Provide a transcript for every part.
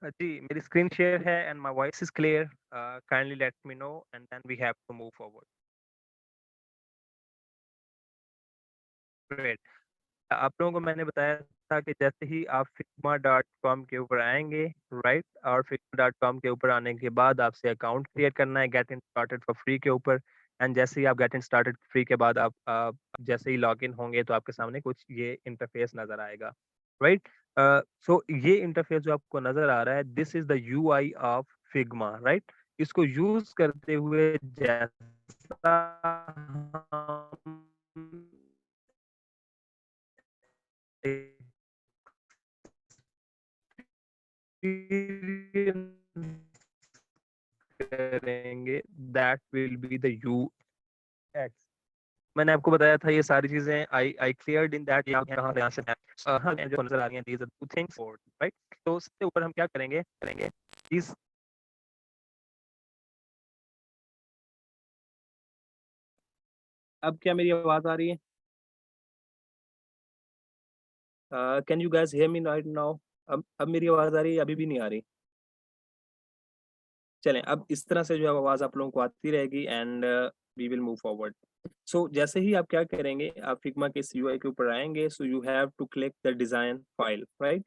जी, मेरी screen share है and my voice is clear. Kindly let me know and then we have to move forward. Great. आप लोगों को मैंने बताया था कि जैसे ही आप figma.com के ऊपर आएँगे, राइट? और figma.com के ऊपर आने के बाद आपसे अकाउंट क्रिएट करना है गेटिंग स्टार्टेड फॉर फ्री के ऊपर एंड जैसे ही आप गेटिंग स्टार्टेड फ्री के बाद आप जैसे ही लॉगिन होंगे तो आपके सामने कुछ ये इंटरफेस नज़र आएगा, राइट? सो ये इंटरफेस जो आपको नज़र आ रहा है, this is the UI of Figma, right? इसको यूज़ करते हुए जैसा हम एक्सपीरियंस करेंगे that will be the UX. मैंने आपको बताया था ये सारी चीजें आई आई क्लियर्ड इन दैट यहाँ कहाँ यहाँ से हाँ जो नजर आ रही हैं these are two things right. तो उससे ऊपर हम क्या करेंगे करेंगे इस अब क्या मेरी आवाज आ रही है? Can you guys hear me right now? अब मेरी आवाज आ रही है? अभी भी नहीं आ रही? चलें, अब इस तरह से जो है आवाज़ आप लोगों को आती रहेगी and we will move forward. So जैसे ही आप क्या करेंगे, आप फिग्मा के इस यूआई के ऊपर आएँगे, so you have to click the design file, right?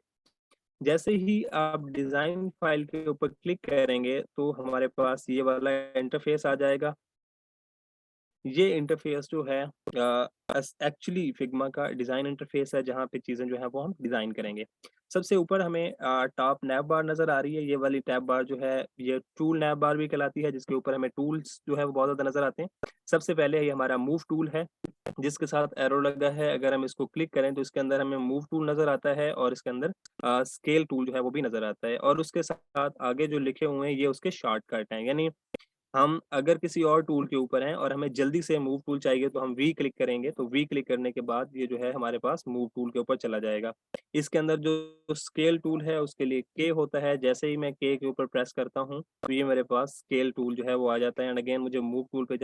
जैसे ही आप डिज़ाइन फाइल के ऊपर क्लिक करेंगे, तो हमारे पास ये वाला इंटरफ़ेस आ जाएगा। ये इंटरफ़ेस जो है एक्चुअली फिग्मा का डिज़ाइन इंटरफ़ेस है, जहाँ पे चीज़ें जो हैं वो हम डिज़ाइन करेंगे। सबसे ऊपर हमें टॉप नैव बार नज़र आ रही है, ये वाली टैब बार जो है ये टूल नैव बार भी कहलाती है, जिसके ऊपर हमें टूल्स जो है वो बहुत ज़्यादा नज़र आते हैं। सबसे पहले ये हमारा मूव टूल है, जिसके साथ एरो लगा है, अगर हम इसको क्लिक करें तो इसके अंदर हमें मूव टूल नज़र आता है और इसके अंदर स्केल टूल जो है वो भी नज़र आता है और उसके साथ आगे जो लिखे हुए हैं ये उसके शॉर्टकट हैं। यानी हम अगर किसी और टूल के ऊपर हैं और हमें जल्दी से मूव टूल चाहिए तो हम वी क्लिक करेंगे, तो वी क्लिक करने के बाद ये जो है हमारे पास मूव टूल के ऊपर चला जाएगा। इसके अंदर जो स्केल टूल है उसके लिए के होता है, जैसे ही मैं के ऊपर प्रेस करता हूँ, तो ये मेरे पास स्केल टूल जो है वो आ जाता है एंड अगेन मुझे मूव टूल पे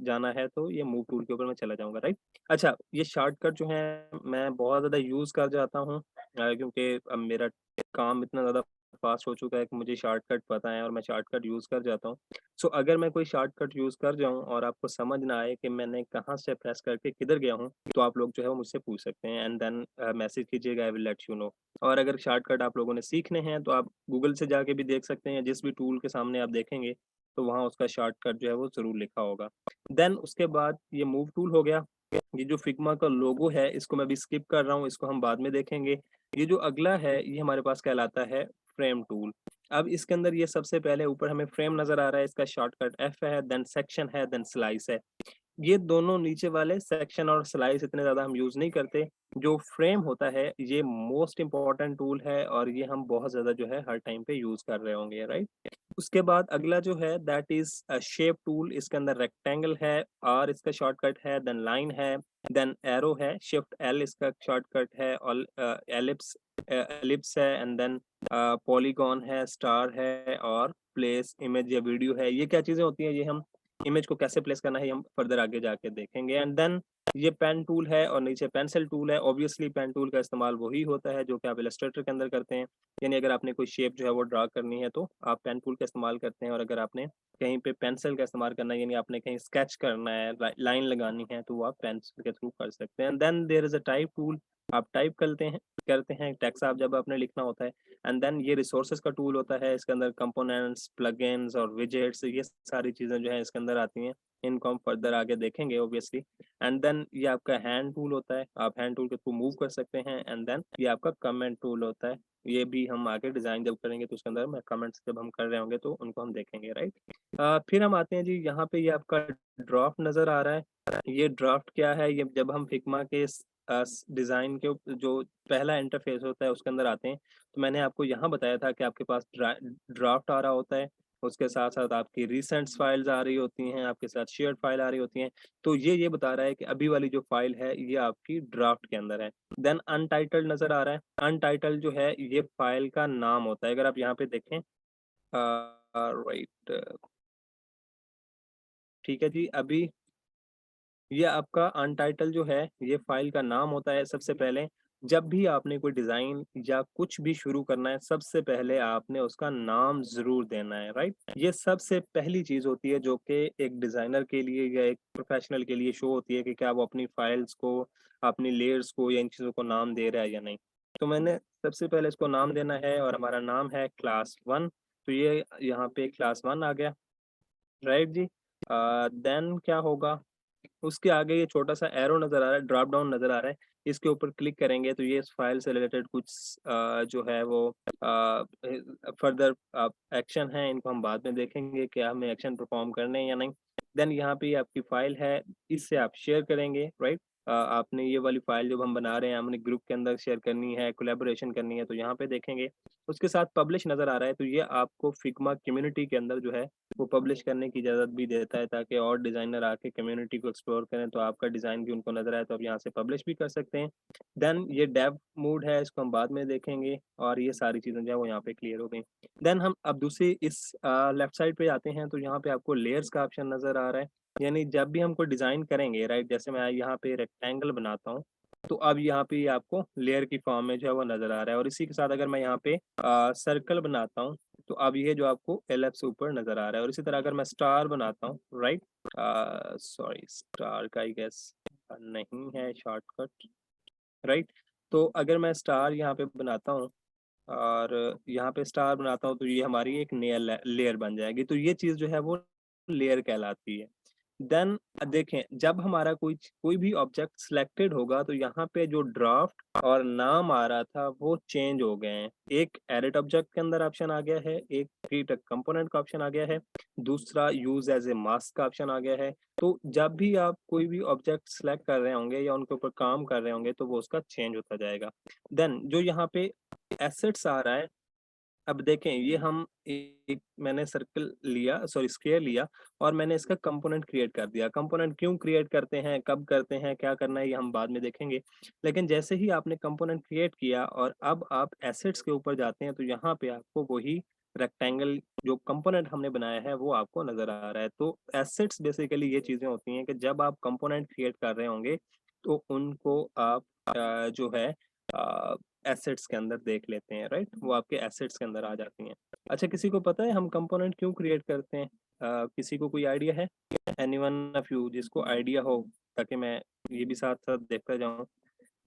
जाना है तो ये मूव टूल के ऊपर मैं चला जाऊँगा, राइट? अच्छा, ये शॉर्टकट जो है मैं बहुत ज़्यादा यूज़ कर जाता हूँ क्योंकि अब मेरा काम इतना ज़्यादा फ़ास्ट हो चुका है कि मुझे शॉर्टकट पता है और मैं शॉर्टकट यूज़ कर जाता हूँ। सो अगर मैं कोई शॉर्टकट यूज़ कर जाऊँ और आपको समझ ना आए कि मैंने कहाँ से प्रेस करके किधर गया हूँ, तो आप लोग जो है वो मुझसे पूछ सकते हैं एंड देन मैसेज कीजिएगा, I will let you know. और अगर शॉर्टकट आप लोगों ने सीखने हैं, तो आप गूगल से जाके भी देख सकते हैं, जिस भी टूल के सामने आप देखेंगे, तो वहाँ उसका शॉर्टकट जो है वो ज़रूर लिखा होगा। देन उसके बाद ये मूव टूल हो गया, ये जो फिग्मा का लोगो है, इसको मैं अभी स्किप कर रहा हूँ, इसको हम बाद में देखेंगे। ये जो अगला है, ये हमारे पास कहलाता है फ्रेम टूल। अब इसके अंदर ये सबसे पहले ऊपर हमें फ्रेम नज़र आ रहा है, इसका शॉर्टकट एफ है, देन सेक्शन है, देन स्लाइस है। ये दोनों नीचे वाले सेक्शन और स्लाइस इतने ज़्यादा हम यूज़ नहीं करते। जो फ्रेम होता है, ये मोस्ट इम्पोर्टेंट टूल है और ये हम बहुत ज़्यादा जो है हर टाइम पे यूज़ कर रहे होंगे, राइट? उसके बाद अगला जो है दैट इज़ शेप टूल, इसके अंदर रेक्टेंगल है, आर इसका शॉर्टकट है, देन लाइन है, देन एरो है, शिफ्ट एल इसका शॉर्टकट है और एलिप्स है एंड देन पॉलीगॉन है, स्टार है और प्लेस इमेज या वीडियो है। ये क्या चीज़ें होती हैं, ये हम इमेज को कैसे प्लेस करना है, ये हम फर्दर आगे जाके देखेंगे एंड देन ये पेन टूल है और नीचे पेंसिल टूल है। ऑब्वियसली पेन टूल का इस्तेमाल वही होता है जो कि आप इलस्ट्रेटर के अंदर करते हैं। यानी अगर आपने कोई शेप जो है वो ड्रा करनी है तो आप पेन टूल का इस्तेमाल करते हैं और अगर आपने कहीं पे पेंसिल का इस्तेमाल करना है यानी आपने कहीं स्केच करना है, लाइन लगानी है तो वो आप पेंसिल के थ्रू कर सकते हैं। Then there is a type tool, आप टाइप करते हैं टेक्स्ट आप जब आपने लिखना होता है एंड देन ये रिसोर्सेज का टूल होता है, इसके अंदर कंपोनेंट्स, प्लगइन्स और विजेट्स ये सारी चीज़ें जो है इसके अंदर आती हैं। इनको हम फर्दर आगे देखेंगे ऑब्वियसली एंड देन ये आपका हैंड टूल होता है, आप हैंड टूल के थ्रू मूव कर सकते हैं एंड देन ये आपका कमेंट टूल होता है। ये भी हम आगे डिज़ाइन जब करेंगे तो उसके अंदर मैं कमेंट्स जब हम कर रहे होंगे तो उनको हम देखेंगे, राइट? फिर हम आते हैं जी यहाँ पे ये आपका ड्राफ्ट नज़र आ रहा है। ये ड्राफ्ट क्या है? ये जब हम फिग्मा के डिज़ाइन के जो पहला इंटरफेस होता है उसके अंदर आते हैं, तो मैंने आपको यहाँ बताया था कि आपके पास ड्राफ्ट आ रहा होता है, उसके साथ-साथ आपकी रिसेंट्स फाइल्स आ रही होती हैं, आपके साथ शेयर्ड फाइल आ रही होती हैं। तो ये बता रहा है कि अभी वाली जो फाइल है ये आपकी ड्राफ्ट के अंदर है। देन अनटाइटल्ड नज़र आ रहा है, अनटाइटल्ड जो है ये फाइल का नाम होता है। अगर आप यहाँ पे देखें राइट, ठीक है जी, अभी ये आपका अनटाइटल जो है, ये फ़ाइल का नाम होता है सबसे पहले जब भी आपने कोई डिज़ाइन या कुछ भी शुरू करना है, सबसे पहले आपने उसका नाम ज़रूर देना है, राइट? ये सबसे पहली चीज़ होती है जो कि एक डिज़ाइनर के लिए या एक प्रोफ़ेशनल के लिए शो होती है कि क्या वो अपनी फ़ाइल्स को, अपनी लेयर्स को या इन चीज़ों को नाम दे रहा है या नहीं। तो मैंने सबसे पहले इसको नाम देना है और हमारा नाम है क्लास 1, तो ये यहाँ पे क्लास 1 आ गया, राइट जी? देन क्या होगा, उसके आगे ये छोटा-सा एरो नज़र आ रहा है, ड्रॉप डाउन नज़र आ रहा है, इसके ऊपर क्लिक करेंगे तो ये इस फाइल से रिलेटेड कुछ जो है वो फर्दर एक्शन हैं, इनको हम बाद में देखेंगे क्या हमें एक्शन परफॉर्म करने हैं या नहीं। देन यहाँ पे ये आपकी फाइल है, इससे आप शेयर करेंगे, राइट? आपने ये वाली फाइल जब हम बना रहे हैं, हमने ग्रुप के अंदर शेयर करनी है, कोलैबोरेशन करनी है, तो यहाँ पे देखेंगे। उसके साथ पब्लिश नज़र आ रहा है, तो ये आपको फिग्मा कम्युनिटी के अंदर जो है वो पब्लिश करने की इजाज़त भी देता है ताकि और डिज़ाइनर आके कम्युनिटी को एक्सप्लोर करें, तो आपका डिज़ाइन भी उनको नज़र आए तो आप यहाँ से पब्लिश भी कर सकते हैं। देन ये डेव मोड है, इसको हम बाद में देखेंगे और ये सारी चीज़ें जो है वो यहाँ पे क्लियर हो गई। देन हम अब दूसरी इस लेफ्ट साइड पे आते हैं तो यहाँ पे आपको लेयर्स का ऑप्शन नज़र आ रहा है। यानी जब भी हम कोई डिज़ाइन करेंगे, राइट, जैसे मैं यहाँ पे रेक्टेंगल बनाता हूँ, तो अब यहाँ पे ये आपको लेयर की फॉर्म में जो है वो नज़र आ रहा है और इसी के साथ अगर मैं यहाँ पे सर्कल बनाता हूँ, तो अब ये जो आपको एलिप्स से ऊपर नज़र आ रहा है और इसी तरह अगर मैं स्टार बनाता हूँ, राइट, सॉरी स्टार का आई गेस नहीं है शॉर्टकट, राइट? तो अगर मैं स्टार यहाँ पे बनाता हूँ और यहाँ पे स्टार बनाता हूँ तो ये हमारी एक नया लेयर बन जाएगी, तो ये चीज़ जो है वो लेयर कहलाती है। देन देखें जब हमारा कोई भी ऑब्जेक्ट सिलेक्टेड होगा तो यहाँ पे जो ड्राफ्ट और नाम आ रहा था वो चेंज हो गए हैं। एक एडिट ऑब्जेक्ट के अंदर ऑप्शन आ गया है, एक क्रिएट अ कंपोनेंट का ऑप्शन आ गया है, दूसरा यूज एज ए मास्क का ऑप्शन आ गया है। तो जब भी आप कोई भी ऑब्जेक्ट सिलेक्ट कर रहे होंगे या उनके ऊपर काम कर रहे होंगे तो वो उसका चेंज होता जाएगा। देन जो यहाँ पे एसेट्स आ रहा है, अब देखें ये हम एक मैंने सर्कल लिया, सॉरी स्क्वायर लिया और मैंने इसका कंपोनेंट क्रिएट कर दिया। कंपोनेंट क्यों क्रिएट करते हैं, कब करते हैं, क्या करना है ये हम बाद में देखेंगे। लेकिन जैसे ही आपने कंपोनेंट क्रिएट किया और अब आप एसेट्स के ऊपर जाते हैं तो यहाँ पे आपको वही रेक्टेंगल जो कंपोनेंट हमने बनाया है वो आपको नज़र आ रहा है। तो एसेट्स बेसिकली ये चीज़ें होती हैं कि जब आप कंपोनेंट क्रिएट कर रहे होंगे तो उनको आप जो है अ, एसेट्स के अंदर देख लेते हैं, राइट? वो आपके एसेट्स के अंदर आ जाती हैं। अच्छा, किसी को पता है हम कंपोनेंट क्यों क्रिएट करते हैं? किसी को कोई आइडिया है? एनीवन ऑफ यू जिसको आइडिया हो, ताकि मैं ये भी साथ-साथ देखता जाऊँ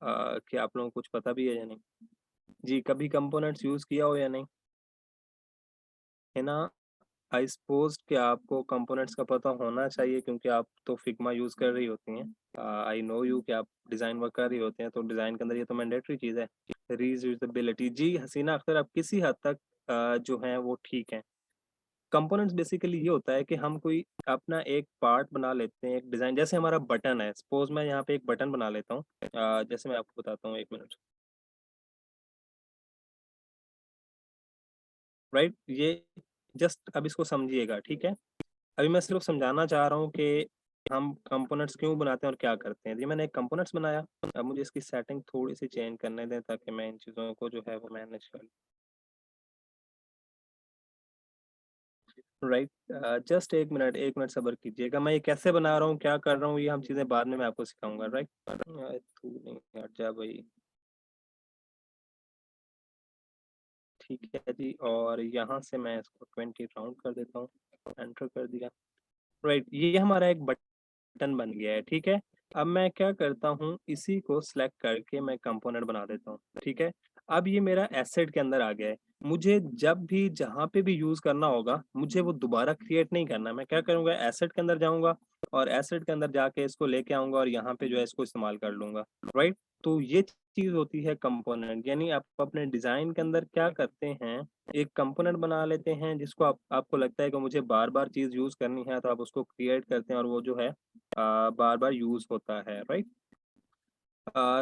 कि आप लोगों को कुछ पता भी है या नहीं? जी, कभी कंपोनेंट्स यूज़ किया हो या नहीं? है ना? आई सपोज़ कि आपको कंपोनेंट्स का पता होना चाहिए क्योंकि आप तो फिग्मा यूज़ कर रही होती हैं। आई नो यू कि आप डिज़ाइन वर्क कर रही होते हैं, तो डिज़ाइन के अंदर ये तो मैंडेटरी चीज़ है। रीयूज़ेबिलिटी जी, हसीना अख्तर आप किसी हद तक जो हैं वो ठीक हैं। कंपोनेंट्स बेसिकली ये होता है कि हम कोई अपना एक पार्ट बना लेते हैं, एक डिज़ाइन जैसे हमारा बटन है, सपोज़ मैं यहाँ पे एक बटन बना लेता हूँ। जैसे मैं आपको बताता हूँ 1 मिनट, राइट? ये जस्ट अब इसको समझिएगा, ठीक है? अभी मैं सिर्फ समझाना चाह रहा हूँ कि हम कंपोनेंट्स क्यों बनाते हैं और क्या करते हैं। जी, मैंने एक कंपोनेंट्स बनाया, अब मुझे इसकी सेटिंग थोड़ी-सी चेंज करने दें ताकि मैं इन चीज़ों को जो है वो मैनेज कर लूँ, राइट? जस्ट 1 मिनट सब्र कीजिएगा। मैं ये कैसे बना रहा हूँ, क्या कर रहा हूँ, ये हम चीज़ें बाद में मैं आपको सिखाऊँगा, राइट? तू नहीं हट जा भई। ठीक है जी, और यहाँ से मैं इसको 20 राउंड कर देता हूँ, एंटर कर दिया। राइट, ये हमारा एक बटन बन गया है, ठीक है? अब मैं क्या करता हूँ, इसी को सिलेक्ट करके मैं कंपोनेंट बना देता हूँ, ठीक है? अब ये मेरा एसेट के अंदर आ गया है। मुझे जब भी जहाँ पे भी यूज़ करना होगा, मुझे वो दोबारा क्रिएट नहीं करना। मैं क्या करूँगा, एसेट के अंदर जाऊँगा और एसेट के अंदर जाके इसको लेके आऊँगा और यहाँ पे जो है इसको इस्तेमाल कर लूँगा, राइट? तो ये चीज़ होती है कंपोनेंट, यानी आप अपने डिज़ाइन के अंदर क्या करते हैं, एक कंपोनेंट बना लेते हैं जिसको आपको लगता है कि मुझे बार-बार चीज़ यूज़ करनी है, तो आप उसको क्रिएट करते हैं और वो जो है बार-बार यूज़ होता है, राइट?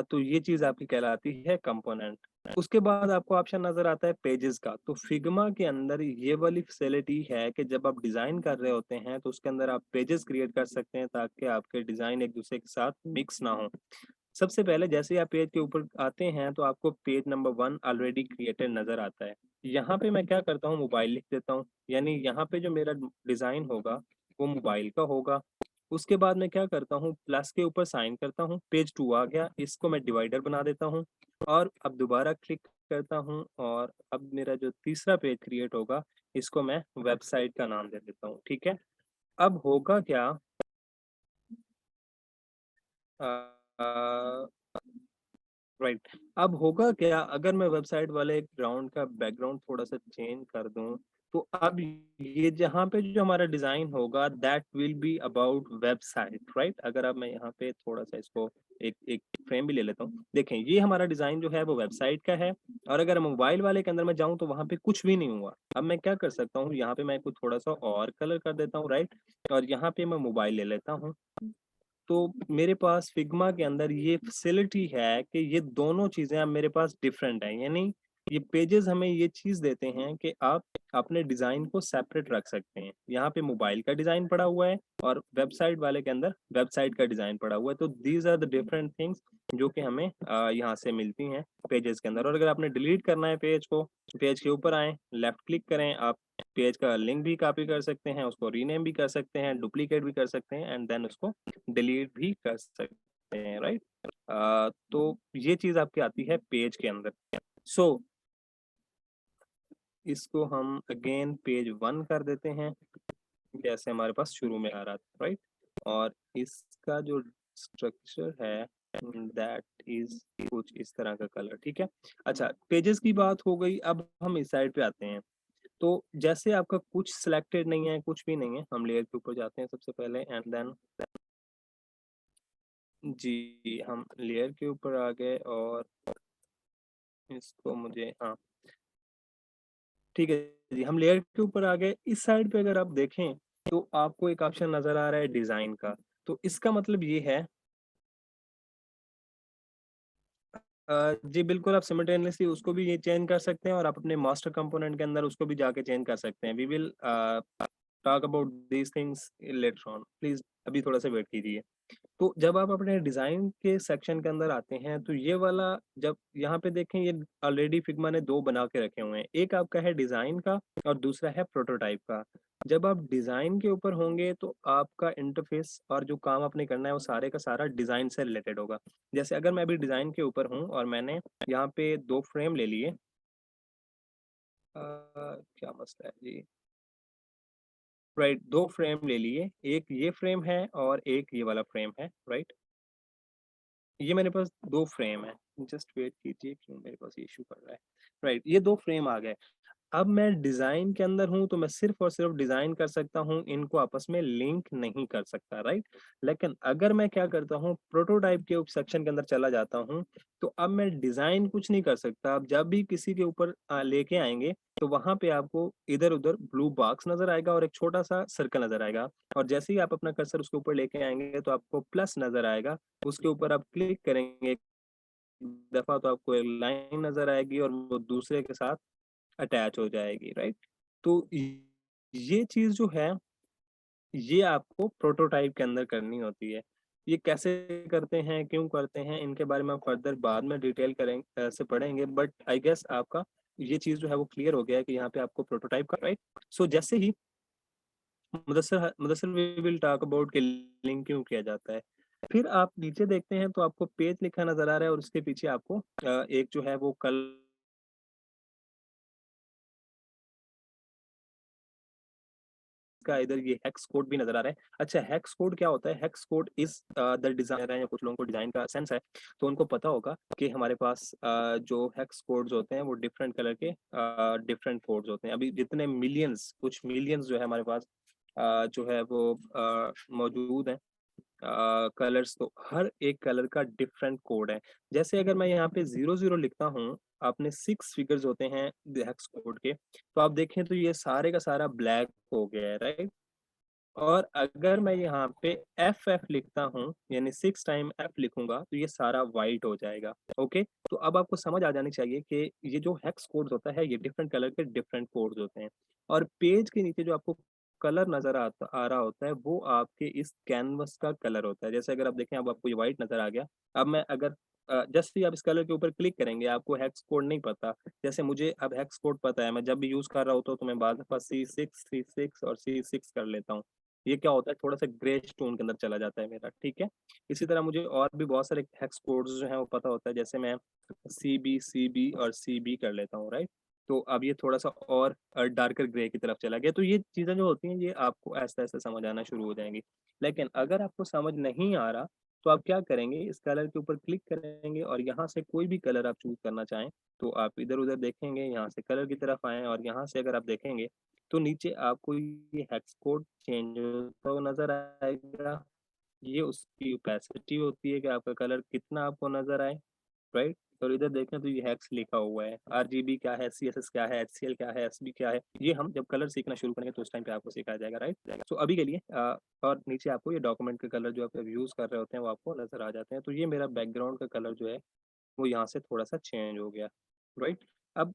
तो ये चीज़ आपकी कहलाती है कंपोनेंट। उसके बाद आपको ऑप्शन नज़र आता है पेजेस का। तो फिग्मा के अंदर ये वाली फैसिलिटी है कि जब आप डिज़ाइन कर रहे होते हैं, तो उसके अंदर आप पेजेस क्रिएट कर सकते हैं ताकि आपके डिज़ाइन एक-दूसरे के साथ मिक्स ना हो। सबसे पहले जैसे ही आप पेज के ऊपर आते हैं, तो आपको पेज नंबर 1 ऑलरेडी क्रिएटेड नज़र आता है। यहाँ पे मैं क्या करता हूँ, मोबाइल लिख देता हूँ। यानी यहाँ पे जो मेरा डिज़ाइन होगा, वो मोबाइल का होगा। उसके बाद मैं क्या करता हूँ, प्लस के ऊपर साइन करता हूँ, पेज 2 आ गया, इसको मैं डिवाइडर बना देता हूँ और अब दोबारा क्लिक करता हूँ और अब मेरा जो तीसरा पेज क्रिएट होगा, इसको मैं वेबसाइट का नाम दे देता हूँ, ठीक है। अब होगा क्या, राइट, अब होगा क्या अगर मैं वेबसाइट वाले ग्राउंड का बैकग्राउंड थोड़ा सा चेंज कर दूं, तो अब ये जहाँ पे जो हमारा डिजाइन होगा that will be about website, right. अगर अब मैं यहाँ पे थोड़ा सा इसको एक एक फ्रेम भी ले लेता हूँ, देखें ये हमारा डिजाइन जो है वो वेबसाइट का है। और अगर मोबाइल वाले के अंदर मैं जाऊँ तो वहां पे कुछ भी नहीं हुआ। अब मैं क्या कर सकता हूँ, यहाँ पे मैं कुछ थोड़ा सा और कलर कर देता हूँ, राइट। और यहाँ पे मैं मोबाइल ले लेता हूँ। तो मेरे पास फिग्मा के अंदर ये फैसिलिटी है कि ये दोनों चीजें अब मेरे पास डिफरेंट है, यानी ये पेजेस हमें ये चीज देते हैं कि आप अपने डिजाइन को सेपरेट रख सकते हैं। यहाँ पे मोबाइल का डिजाइन पड़ा हुआ है और वेबसाइट वाले के अंदर वेबसाइट का डिजाइन पड़ा हुआ है। तो these are the different things जो कि हमें यहाँ से मिलती हैं पेजेस के अंदर। और अगर आपने डिलीट करना है पेज को, पेज के ऊपर आए, लेफ्ट क्लिक करें, आप पेज का लिंक भी कॉपी कर सकते हैं, उसको रीनेम भी कर सकते हैं, डुप्लीकेट भी कर सकते हैं एंड देन उसको डिलीट भी कर सकते हैं, राइट। तो ये चीज आपकी आती है पेज के अंदर। सो इसको हम अगेन पेज 1 कर देते हैं, जैसे हमारे पास शुरू में आ रहा था, राइट। और इसका जो स्ट्रक्चर है दैट इज कुछ इस तरह का कलर, ठीक है। अच्छा, पेजेस की बात हो गई, अब हम इस साइड पे आते हैं। तो जैसे आपका कुछ सिलेक्टेड नहीं है, कुछ भी नहीं है, हम लेयर के ऊपर जाते हैं सबसे पहले एंड देन जी हम लेयर के ऊपर आ गए और इसको मुझे हाँ ठीक है जी, हम लेयर के ऊपर आ गए। इस साइड पे अगर आप देखें तो आपको एक ऑप्शन नजर आ रहा है डिजाइन का। तो इसका मतलब ये है जी बिल्कुल, आप सिमिल्टेनियसली उसको भी ये चेंज कर सकते हैं और आप अपने मास्टर कंपोनेंट के अंदर उसको भी जाके चेंज कर सकते हैं। We will talk about these things later on, please अभी थोड़ा सा वेट कीजिए। तो जब आप अपने डिजाइन के सेक्शन के अंदर आते हैं तो ये वाला, जब यहाँ पे देखें ये ऑलरेडी फिग्मा ने दो बना के रखे हुए हैं, एक आपका है डिजाइन का और दूसरा है प्रोटोटाइप का। जब आप डिजाइन के ऊपर होंगे तो आपका इंटरफेस और जो काम आपने करना है वो सारे का सारा डिजाइन से रिलेटेड होगा। जैसे अगर मैं अभी डिजाइन के ऊपर हूँ और मैंने यहाँ पे दो फ्रेम ले लिए, क्या मसला है जी, राइट, दो फ्रेम ले लिए, एक ये फ्रेम है और एक ये वाला फ्रेम है, राइट। ये मेरे पास दो फ्रेम है, जस्ट वेट कीजिए, क्यों मेरे पास ये इशू कर रहा है, राइट। ये दो फ्रेम आ गए। अब मैं डिजाइन के अंदर हूं तो मैं सिर्फ और सिर्फ डिजाइन कर सकता हूं, इनको आपस में लिंक नहीं कर सकता, राइट। लेकिन अगर मैं क्या करता हूं, प्रोटोटाइप के उप सेक्शन के अंदर चला जाता हूं, तो अब मैं डिजाइन कुछ नहीं कर सकता। अब जब भी किसी के ऊपर लेके आएंगे तो वहां पे आपको इधर उधर ब्लू बॉक्स नजर आएगा और एक छोटा सा सर्कल नजर आएगा। और जैसे ही आप अपना कर्सर उसके ऊपर लेके आएंगे तो आपको प्लस नजर आएगा, उसके ऊपर आप क्लिक करेंगे एक दफा तो आपको एक लाइन नजर आएगी और वो दूसरे के साथ अटैच हो जाएगी, राइट। तो ये चीज जो है ये आपको प्रोटोटाइप के अंदर करनी होती है। ये कैसे करते हैं, क्यों करते हैं, इनके बारे में हम फर्दर बाद में डिटेल करेंगे से पढ़ेंगे, बट आई गेस आपका ये चीज जो है वो क्लियर हो गया है कि यहाँ पे आपको प्रोटोटाइप का, राइट। सो जैसे ही Mudassar Mudassar we will talk about कि लिंक क्यों किया जाता है। फिर आप नीचे देखते हैं तो आपको पेज लिखा नजर आ रहा है और उसके पीछे आपको एक जो है वो कल का इधर ये हेक्स कोड भी नजर आ रहा है। अच्छा, हेक्स कोड क्या होता है? Hex code is the designer है या कुछ लोगों को डिजाइन का सेंस है तो उनको पता होगा कि हमारे पास जो हेक्स कोड्स होते हैं वो डिफरेंट कलर के डिफरेंट कोड्स होते हैं। अभी जितने मिलियंस, कुछ मिलियंस जो है हमारे पास जो है वो मौजूद हैं कलर्स, तो हर एक कलर का डिफरेंट कोड है। जैसे अगर मैं यहाँ पे 00 लिखता हूँ, आपने 6 फिगर्स होते हैं हेक्स कोड के, तो आप देखें तो ये सारे का सारा ब्लैक हो गया है, राइट। और अगर मैं यहाँ पे एफ लिखता हूँ, यानी 6 टाइम F लिखूंगा तो ये सारा वाइट हो जाएगा। ओके, तो अब आपको समझ आ जानी चाहिए कि ये जो हेक्स कोड्स होता है ये डिफरेंट कलर के डिफरेंट कोड्स होते हैं। और पेज के नीचे जो आपको कलर नजर आ रहा होता है वो आपके इस कैनवस का कलर होता है। जैसे अगर आप देखें, अब आपको ये व्हाइट नजर आ गया। अब मैं अगर जस्ट ही आप इस कलर के ऊपर क्लिक करेंगे, आपको हेक्स कोड नहीं पता, जैसे मुझे अब हेक्स कोड पता है, मैं जब भी यूज कर रहा होता हूँ तो मैं बाद C6 C6 और C6 कर लेता हूँ। ये क्या होता है, थोड़ा सा ग्रे टोन के अंदर चला जाता है मेरा, ठीक है। इसी तरह मुझे और भी बहुत सारे हेक्स कोड्स जो हैं वो पता होता है, जैसे मैं CB और CB कर लेता हूँ, राइट। तो अब ये थोड़ा सा और डार्कर ग्रे की तरफ चला गया। तो ये चीज़ें जो होती हैं ये आपको ऐसे ऐसे समझ आना शुरू हो जाएंगी। लेकिन अगर आपको समझ नहीं आ रहा तो आप क्या करेंगे, इस कलर के ऊपर क्लिक करेंगे और यहाँ से कोई भी कलर आप चूज करना चाहें तो आप इधर उधर देखेंगे, यहाँ से कलर की तरफ आए और यहाँ से अगर आप देखेंगे तो नीचे आपको ये हेक्स कोड चेंज होता हुआ नजर आएगा। ये उसकी ओपेसिटी होती है कि आपका कलर कितना आपको नजर आए, राइट। और इधर देखें तो ये हेक्स लिखा हुआ है, RGB क्या है, CSS क्या है, HCL क्या है, SB क्या है, ये हम जब कलर सीखना शुरू करेंगे तो उस टाइम पे आपको सिखाया जाएगा, राइट। सो अभी के लिए और नीचे आपको ये डॉक्यूमेंट के कलर जो आप यूज कर रहे होते हैं वो आपको नजर आ जाते हैं। तो ये मेरा बैकग्राउंड का कलर जो है वो यहाँ से थोड़ा सा चेंज हो गया, राइट। अब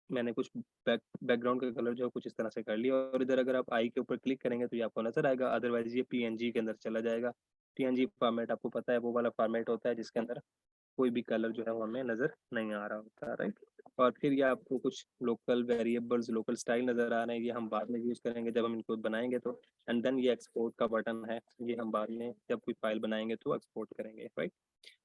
मैंने कुछ बैकग्राउंड का कलर जो है कुछ इस तरह से कर लिया और इधर अगर आप आई के ऊपर क्लिक करेंगे तो ये आपको नजर आएगा, अदरवाइज ये PNG के अंदर चला जाएगा। PNG फॉर्मेट आपको पता है वो वाला फॉर्मेट होता है जिसके अंदर कोई भी कलर जो है वो हमें नजर नहीं आ रहा होता, राइट। और फिर ये आपको कुछ लोकल वेरिएबल्स, लोकल स्टाइल नजर आ रहे हैं, ये हम बाद में यूज करेंगे जब हम इनको बनाएंगे तो। एंड देन ये एक्सपोर्ट का बटन है, ये हम बाद में जब कोई फाइल बनाएंगे तो एक्सपोर्ट करेंगे, राइट।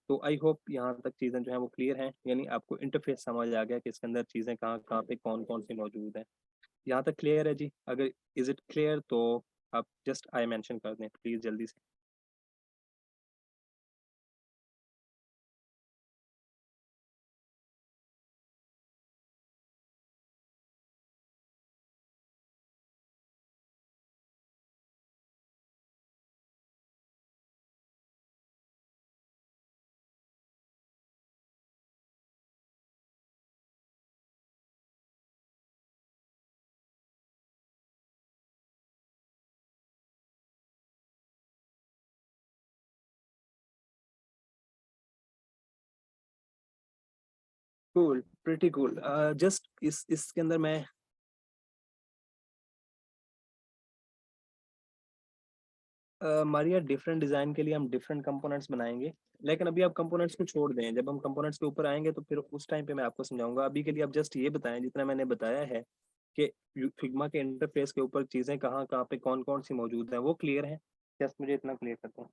तो आई होप यहाँ तक चीज़ें जो है वो क्लियर हैं, यानी आपको इंटरफेस समझ आ गया कि इसके अंदर चीज़ें कहाँ कहाँ पे कौन कौन सी मौजूद हैं। यहाँ तक क्लियर है जी? अगर इज इट क्लियर तो आप जस्ट आई मेंशन कर दें प्लीज़ जल्दी से। Cool, pretty cool. जस्ट इसके अंदर मैं मारिया डिफरेंट डिजाइन के लिए हम डिफरेंट कंपोनेंट्स बनाएंगे। लेकिन अभी आप कंपोनेंट्स को छोड़ दें, जब हम कंपोनेंट्स के ऊपर आएंगे तो फिर उस टाइम पे मैं आपको समझाऊंगा। अभी के लिए आप जस्ट ये बताएं जितना मैंने बताया है कि फिग्मा के इंटरफेस के ऊपर चीजें कहाँ कहाँ पे कौन कौन सी मौजूद है, वो क्लियर है? जस्ट मुझे इतना क्लियर करते हैं।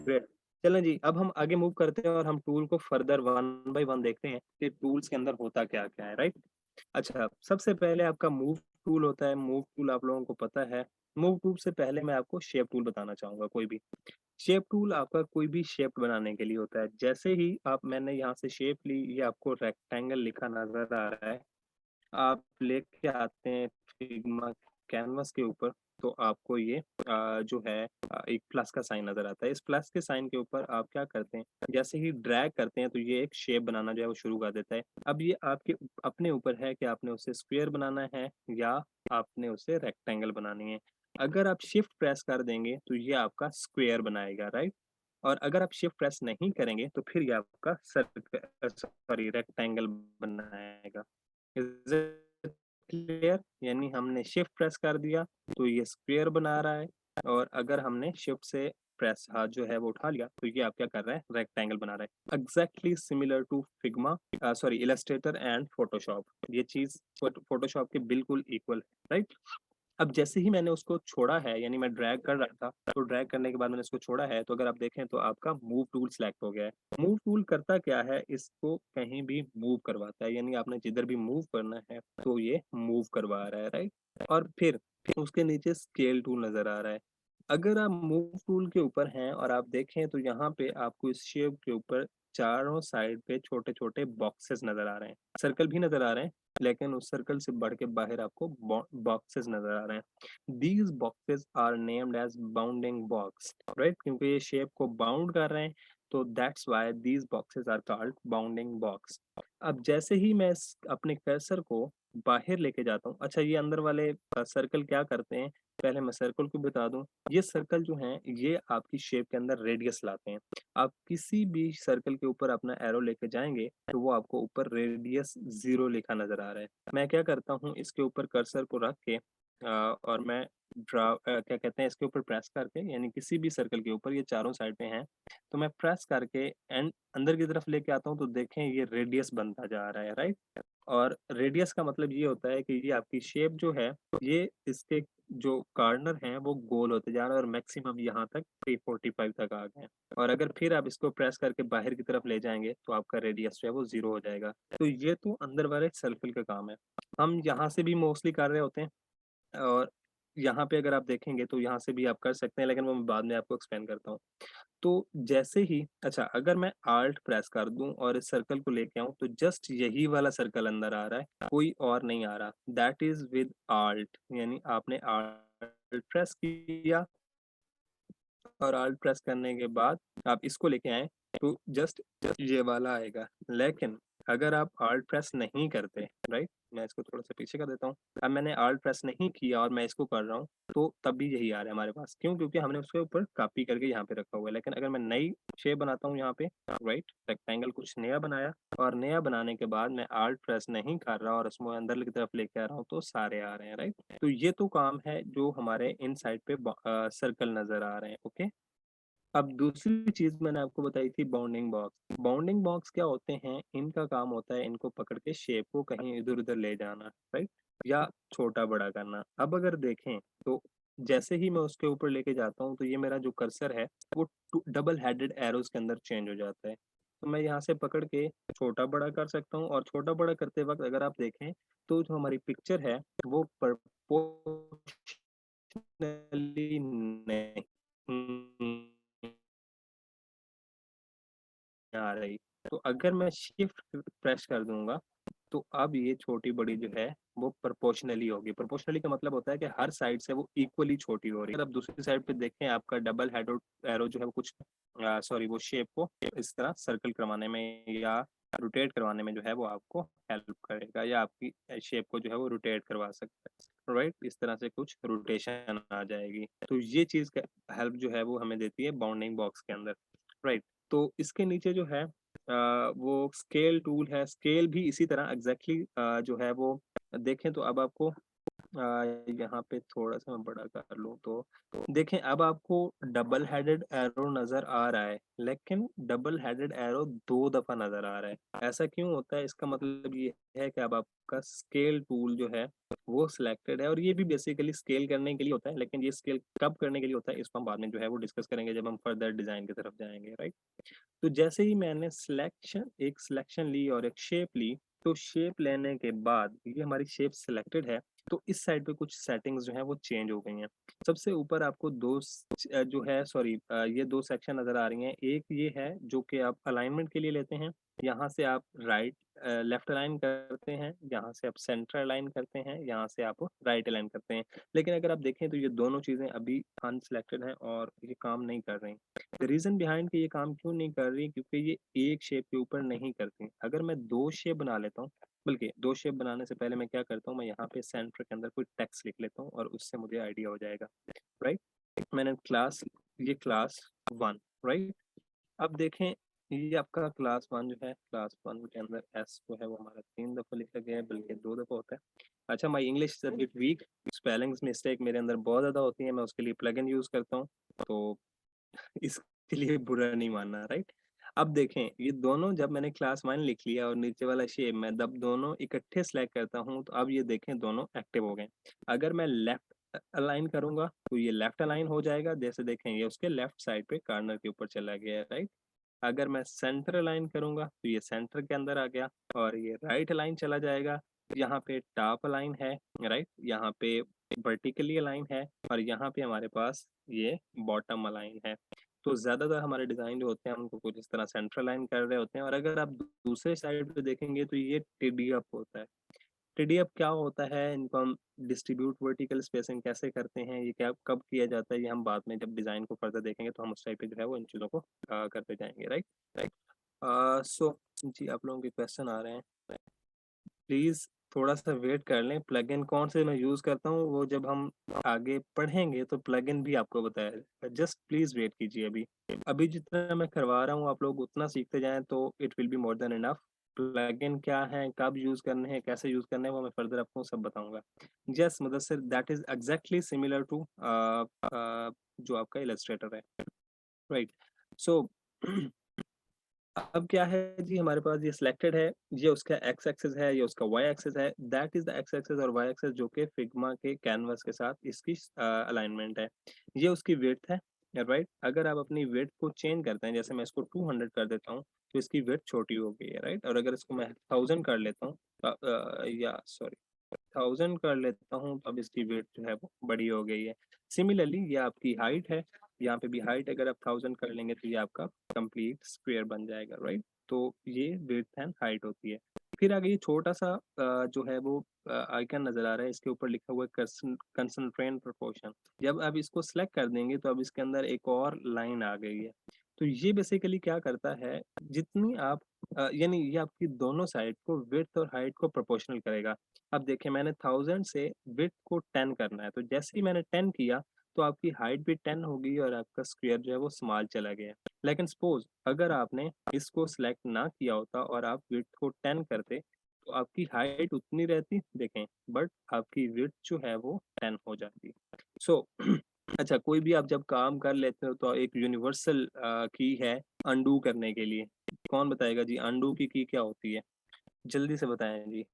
ग्रेट। चलें जी, अब हम आगे मूव करते हैं और हम टूल को फर्दर वन बाय वन देखते हैं कि टूल्स के अंदर होता क्या क्या है, राइट। अच्छा, सबसे पहले आपका मूव टूल होता है। मूव टूल आप लोगों को पता है। मूव टूल से पहले मैं आपको शेप टूल बताना चाहूंगा। कोई भी शेप टूल आपका कोई भी शेप बनाने के लिए होता है। जैसे ही आप मैंने यहाँ से शेप ली, ये आपको रेक्टेंगल लिखा नजर आ रहा है, आप लेके आते हैं फिग्मा कैनवस के ऊपर तो आपको ये जो है एक प्लस का साइन नजर आता है। इस प्लस के साइन के ऊपर आप क्या करते हैं, जैसे ही ड्रैग करते हैं तो ये एक शेप बनाना जो है वो शुरू कर देता है। अब ये आपके अपने ऊपर है कि आपने उसे स्क्वायर बनाना है या आपने उसे रेक्टेंगल बनानी है। अगर आप शिफ्ट प्रेस कर देंगे तो ये आपका स्क्वायर बनाएगा, राइट। और अगर आप शिफ्ट प्रेस नहीं करेंगे तो फिर ये आपका सर्कल, सॉरी, रेक्टेंगल बनाएगा। क्लियर? यानी हमने शिफ्ट प्रेस कर दिया तो ये स्क्वायर बना रहा है, और अगर हमने शिफ्ट से प्रेस हाथ जो है वो उठा लिया तो ये आप क्या कर रहा है, रेक्टेंगल बना रहा है। Exactly similar to Figma, sorry, Illustrator and Photoshop. ये चीज फोटोशॉप के बिल्कुल इक्वल है, राइट। अब जैसे ही मैंने उसको छोड़ा है, यानी मैं ड्रैग कर रहा था तो ड्रैग करने के बाद मैंने उसको छोड़ा है, तो अगर आप देखें तो आपका मूव टूल सिलेक्ट हो गया है। मूव टूल करता क्या है, इसको कहीं भी मूव करवाता है, यानी आपने जिधर भी मूव करना है तो ये मूव करवा रहा है, राइट। और फिर उसके नीचे स्केल टूल नजर आ रहा है। अगर आप मूव टूल के ऊपर हैं और आप देखें तो यहाँ पे आपको इस शेप के ऊपर चारों साइड पे छोटे छोटे बॉक्सेस नजर आ रहे हैं, सर्कल भी नजर आ रहे हैं, लेकिन उस सर्कल से बढ़ के बाहर आपको बॉक्सेस नजर आ रहे हैं। These boxes are named as bounding box, right, क्योंकि ये शेप को बाउंड कर रहे हैं तो that's why these boxes are called bounding box. अब जैसे ही मैं अपने कर्सर को बाहर लेके जाता हूँ, अच्छा ये अंदर वाले सर्कल क्या करते हैं, पहले मैं सर्कल को बता दूं। ये सर्कल जो हैं ये आपकी शेप के अंदर रेडियस लाते हैं। आप किसी भी सर्कल के ऊपर अपना एरो लेके जाएंगे तो वो आपको ऊपर रेडियस 0 लिखा नजर आ रहा है। मैं क्या करता हूँ, इसके ऊपर कर्सर को रख के और मैं क्या कहते हैं इसके ऊपर प्रेस करके, यानी किसी भी सर्कल के ऊपर, ये चारों साइड पे हैं, तो मैं प्रेस करके एंड अंदर की तरफ लेके आता हूँ, तो देखें ये रेडियस बनता जा रहा है, राइट। और रेडियस का मतलब ये होता है कि ये आपकी शेप जो है, ये इसके जो कॉर्नर हैं वो गोल होते जा रहे हैं और मैक्सिमम यहाँ तक 345 तक आ गए हैं। और अगर फिर आप इसको प्रेस करके बाहर की तरफ ले जाएंगे तो आपका रेडियस जो है वो 0 हो जाएगा। तो ये तो अंदर वाले सर्कल का काम है। हम यहाँ से भी मोस्टली कर रहे होते हैं, और यहाँ पे अगर आप देखेंगे तो यहाँ से भी आप कर सकते हैं, लेकिन वो मैं बाद में आपको एक्सप्लेन करता हूँ। तो जैसे ही अच्छा, अगर मैं Alt प्रेस कर दूँ और इस सर्कल को लेके आऊँ, तो जस्ट यही वाला सर्कल अंदर आ रहा है, कोई और नहीं आ रहा। दैट इज़ विद Alt, यानी आपने Alt प्रेस किया और Alt प्रेस करने के बाद आप इसको लेके आएँ, तो जस्ट ये वाला आएगा। लेकिन अगर आप Alt प्रेस नहीं करते, राइट? मैं इसको थोड़ा-सा पीछे कर देता हूँ। अब मैंने Alt प्रेस नहीं किया और मैं इसको कर रहा हूँ, तो तब भी यही आ रहा है हमारे पास। क्यों? क्योंकि हमने उसके ऊपर कॉपी करके यहाँ पे रखा हुआ है। लेकिन अगर मैं नई शेप बनाता हूँ यहाँ पे, राइट? रेक्टेंगल कुछ नया बनाया और नया बनाने के बाद मैं Alt प्रेस नहीं कर रहा और उसमें अंदर की तरफ लेके आ रहा हूँ, तो सारे आ रहे हैं, राइट? तो ये तो काम है जो हमारे इन साइड पे सर्कल नज़र आ रहे हैं, ओके? अब दूसरी चीज़ मैंने आपको बताई थी बाउंडिंग बॉक्स। बाउंडिंग बॉक्स क्या होते हैं? इनका काम होता है इनको पकड़ के शेप को कहीं इधर-उधर ले जाना, राइट? या छोटा-बड़ा करना। अब अगर देखें तो जैसे ही मैं उसके ऊपर लेके जाता हूँ, तो ये मेरा जो कर्सर है वो डबल हेडेड एरोज़ के अंदर चेंज हो जाता है। तो मैं यहाँ से पकड़ के छोटा-बड़ा कर सकता हूँ, और छोटा-बड़ा करते वक़्त अगर आप देखें तो जो हमारी पिक्चर है वो प्रोपोर्शनली नहीं आ रही। तो अगर मैं शिफ्ट प्रेस कर दूँगा, तो अब ये छोटी-बड़ी जो है वो प्रोपोर्शनली होगी। प्रोपोर्शनली का मतलब होता है कि हर साइड से वो इक्वली छोटी हो रही है। अगर आप दूसरी साइड पे देखें, आपका डबल हेडेड एरो जो है वो कुछ सॉरी, वो शेप को इस तरह सर्कल करवाने में या रोटेट करवाने में जो है वो आपको हेल्प करेगा, या आपकी शेप को जो है वो रोटेट करवा सकता है, राइट? इस तरह से कुछ रोटेशन आ जाएगी। तो ये चीज़ का हेल्प जो है वो हमें देती है बाउंडिंग बॉक्स के अंदर, राइट? तो इसके नीचे जो है वो स्केल टूल है। स्केल भी इसी तरह एग्ज़ैक्टली जो है वो देखें तो अब आपको यहाँ पे थोड़ा-सा मैं बड़ा कर लूँ तो देखें, अब आपको डबल हेडेड एरो नज़र आ रहा है, लेकिन डबल हेडेड एरो 2 दफ़ा नज़र आ रहा है। ऐसा क्यों होता है? इसका मतलब ये है कि अब आपका स्केल टूल जो है वो सिलेक्टेड है, और ये भी बेसिकली स्केल करने के लिए होता है, लेकिन ये स्केल कब करने के लिए होता है इसको हम बाद में जो है वो डिस्कस करेंगे जब हम फर्दर डिज़ाइन की तरफ जाएँगे, राइट? तो जैसे ही मैंने एक सिलेक्शन ली और एक शेप ली, तो शेप लेने के बाद ये हमारी शेप सिलेक्टेड है, तो इस साइड पे कुछ सेटिंग्स जो हैं वो चेंज हो गई हैं। सबसे ऊपर आपको जो है सॉरी, ये 2 सेक्शन नज़र आ रही हैं। एक ये है जो कि आप अलाइनमेंट के लिए लेते हैं, यहाँ से आप लेफ्ट अलाइन करते हैं, यहाँ से आप सेंटर अलाइन करते हैं, यहाँ से आप राइट अलाइन करते हैं। लेकिन अगर आप देखें तो ये दोनों चीज़ें अभी अनसिलेक्टेड हैं और ये काम नहीं कर रही। द रीज़न बिहाइंड कि ये काम क्यों नहीं कर रही, क्योंकि ये एक शेप के ऊपर नहीं करती। अगर मैं 2 शेप बना लेता हूँ, बल्कि 2 शेप बनाने से पहले मैं क्या करता हूँ, मैं यहाँ पे सेंटर के अंदर कोई टेक्स्ट लिख लेता हूँ और उससे मुझे आइडिया हो जाएगा, राइट? मैंने क्लास 1, राइट? अब देखें, ये आपका क्लास 1 जो है, क्लास 1 के अंदर एस जो है वो हमारा 3 दफ़ा लिखा गया है, बल्कि 2 दफ़ा होता है। अच्छा, my English is a bit weak, spellings mistake मेरे अंदर बहुत ज़्यादा होती है, मैं उसके लिए प्लगइन यूज़ करता हूँ। तो इसके लिए बुरा नहीं मानना, राइट? अब देखें, ये दोनों जब मैंने क्लास 1 लिख लिया और नीचे वाला शेप मैं जब दोनों इकट्ठे सेलेक्ट करता हूँ, तो अब ये देखें दोनों एक्टिव हो गए। अगर मैं लेफ्ट अलाइन करूँगा, तो ये लेफ्ट अलाइन हो जाएगा, जैसे देखें ये उसके लेफ्ट साइड पे कॉर्नर के ऊपर चला गया है, राइट? अगर मैं सेंटर अलाइन करूँगा, तो ये सेंटर के अंदर आ गया, और ये राइट अलाइन चला जाएगा। यहाँ पे टॉप अलाइन है, राइट? यहाँ पे वर्टिकली अलाइन है, और यहाँ पे हमारे पास ये बॉटम अलाइन है। तो ज़्यादातर हमारे डिज़ाइन जो होते हैं, हम उनको कुछ इस तरह सेंटर अलाइन कर रहे होते हैं, और अगर आप दूसरे साइड पे देखेंगे तो ये टिडी अप होता है। टिडी अप क्या होता है? इनको हम डिस्ट्रीब्यूट वर्टिकल स्पेसिंग कैसे करते हैं, ये क्या कब किया जाता है, ये हम बाद में जब डिज़ाइन को फर्दर देखेंगे तो हम उस टाइप पे जो है वो इन चीज़ों को करते जाएँगे, राइट? राइट। सो जी, आप लोगों के क्वेश्चन आ रहे हैं। प्लीज़ थोड़ा-सा वेट कर लें, प्लगइन कौन से मैं यूज़ करता हूँ, वो जब हम आगे पढ़ेंगे तो प्लगइन भी आपको बताया जाएगा। जस्ट प्लीज़ वेट कीजिए अभी। अभी जितना मैं करवा रहा हूँ, आप लोग उतना सीखते जाएँ तो it will be more than enough. Plugin क्या है, कब यूज करने हैं, कैसे यूज करने हैं, वो मैं फर्दर आपको सब बताऊंगा। Yes Mudassir, that is exactly similar to जो आपका इलस्ट्रेटर है, राइट। सो अब क्या है जी, हमारे पास ये सिलेक्टेड है, ये उसका एक्स एक्सेस है, ये उसका वाई एक्सेस है। That is the X axis और वाई एक्सेस जो कि फिग्मा के कैनवस के साथ इसकी अलाइनमेंट है। ये उसकी विड्थ है, राइट। अगर आप अपनी विड्थ को चेंज करते हैं, जैसे मैं इसको 200 कर देता हूँ तो इसकी विड्थ छोटी हो गई है, राइट। और अगर इसको मैं 1000 कर लेता हूँ या सॉरी 1000 कर लेता हूँ तो अब इसकी वेट जो है वो बड़ी हो गई है। सिमिलरली ये आपकी हाइट है, यहाँ पे भी हाइट अगर आप 1000 कर लेंगे तो ये आपका कंप्लीट स्क्वायर बन जाएगा, राइट। तो ये विड्थ एंड हाइट होती है। फिर आगे ये छोटा सा जो है वो आइकन नजर आ रहा है, इसके ऊपर लिखा हुआ है कंसंट्रेट प्रोपोर्शन। जब आप इसको सिलेक्ट कर देंगे तो अब इसके अंदर एक और लाइन आ गई है। तो ये बेसिकली क्या करता है, जितनी आप यानी ये आपकी दोनों साइड को विड्थ और हाइट को प्रोपोर्शनल करेगा। अब देखिए मैंने 1000 से विड्थ को 10 करना है, तो जैसे ही मैंने 10 किया तो आपकी हाइट भी 10 हो गई और आपका स्क्वायर जो है वो स्मॉल चला गया। लेकिन सपोज अगर आपने इसको सिलेक्ट ना किया होता और आप विड्थ को 10 करते तो आपकी हाइट उतनी रहती, देखें, बट आपकी विड्थ जो है वो 10 हो जाती। सो अच्छा, कोई भी आप जब काम कर लेते हो तो एक यूनिवर्सल की है अनडू करने के लिए। कौन बताएगा जी अनडू की क्या होती है, जल्दी से बताएं जी।